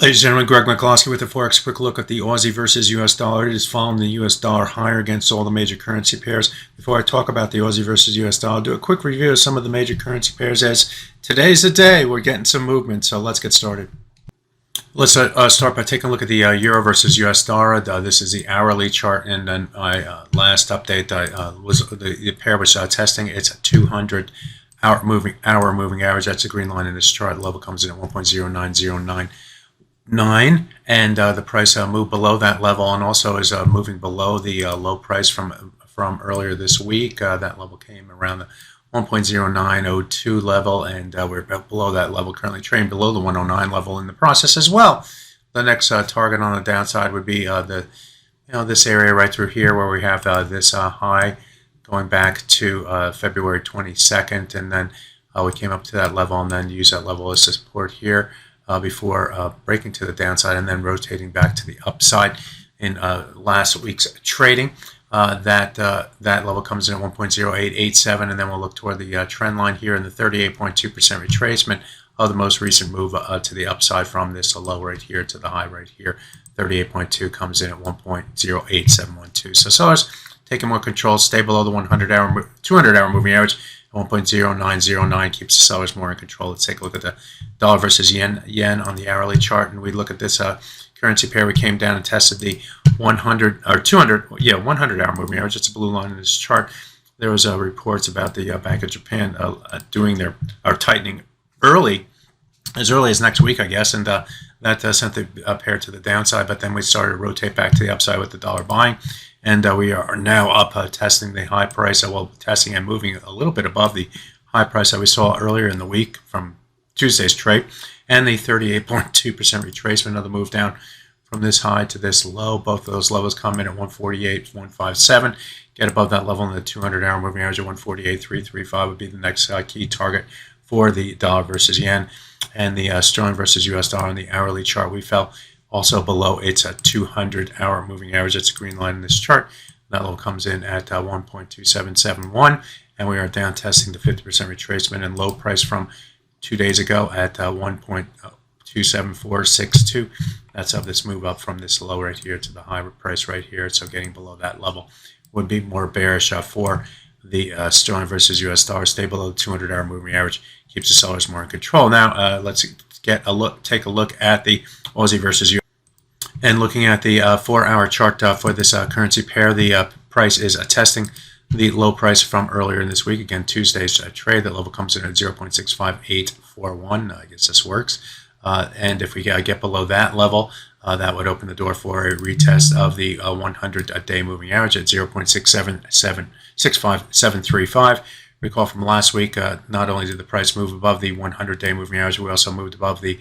Ladies and gentlemen, Greg Michalowski with the Forex. Quick look at the Aussie versus US dollar. It is following the US dollar higher against all the major currency pairs. Before I talk about the Aussie versus US dollar, I'll do a quick review of some of the major currency pairs, as today's the day we're getting some movement. So let's get started. Let's start by taking a look at the Euro versus US dollar. This is the hourly chart, and then my last update was the pair was testing. It's a 200 hour moving average. That's the green line in this chart. The level comes in at 1.09099. And the price moved below that level, and also is moving below the low price from earlier this week. That level came around the 1.0902 level, and we're below that level, currently trading below the 109 level in the process as well. The next target on the downside would be this area right through here, where we have this high going back to February 22nd, and then we came up to that level and then used that level as support here before breaking to the downside and then rotating back to the upside in last week's trading. That level comes in at 1.0887, and then we'll look toward the trend line here in the 38.2% retracement of the most recent move to the upside from this low right here to the high right here. 38.2 comes in at 1.08712. So sellers taking more control, stay below the 200-hour moving average. 1.0909 keeps the sellers more in control. Let's take a look at the dollar versus yen on the hourly chart, and we look at this currency pair. We came down and tested the 100-hour moving average. It's a blue line in this chart. There was reports about the Bank of Japan tightening as early as next week, I guess, and that sent the pair to the downside. But then we started to rotate back to the upside with the dollar buying. And we are now up testing the high price, testing and moving a little bit above the high price that we saw earlier in the week from Tuesday's trade, and the 38.2% retracement of the move down from this high to this low. Both of those levels come in at 148.157. Get above that level in the 200-hour moving average at 148.335 would be the next key target for the dollar versus yen. And the sterling versus US dollar on the hourly chart, we fell also below its 200-hour moving average. It's a green line in this chart. That level comes in at 1.2771, and we are down testing the 50% retracement and low price from 2 days ago at 1.27462. That's of this move up from this low right here to the high price right here. So getting below that level would be more bearish for the sterling versus US dollar. Stay below the 200-hour moving average keeps the sellers more in control. Now let's take a look at the Aussie versus US. And looking at the 4-hour chart for this currency pair, the price is testing the low price from earlier in this week. Again, Tuesday's trade, that level comes in at 0.65841. I guess this works. And if we get below that level, that would open the door for a retest of the 100-day moving average at 0.65735. Recall from last week, not only did the price move above the 100-day moving average, we also moved above the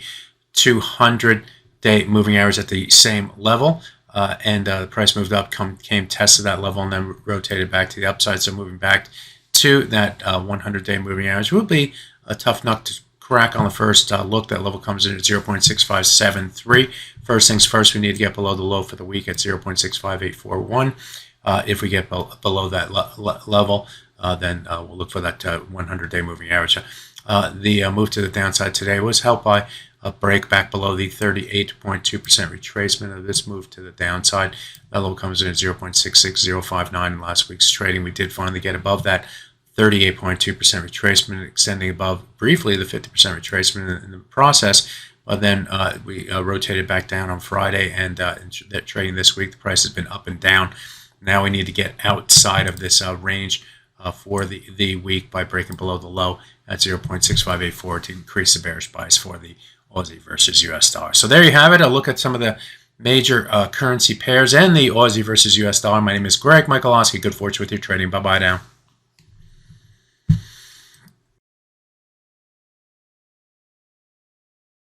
200-day moving average at the same level, and the price moved up, came tested that level, and then rotated back to the upside. So moving back to that 100-day moving average will be a tough nut to crack on the first look. That level comes in at 0.6573. First things first, we need to get below the low for the week at 0.65841. If we get below that level, then we'll look for that 100-day moving average. The move to the downside today was helped by a break back below the 38.2% retracement of this move to the downside. That level comes in at 0.66059 in last week's trading. We did finally get above that 38.2% retracement, extending above briefly the 50% retracement in the process. But then we rotated back down on Friday, and in trading this week, the price has been up and down. Now we need to get outside of this range for the week by breaking below the low at 0.6584 to increase the bearish bias for the Aussie versus US dollar. So there you have it. A look at some of the major currency pairs and the Aussie versus US dollar. My name is Greg Michalowski. Good fortune with your trading. Bye-bye now.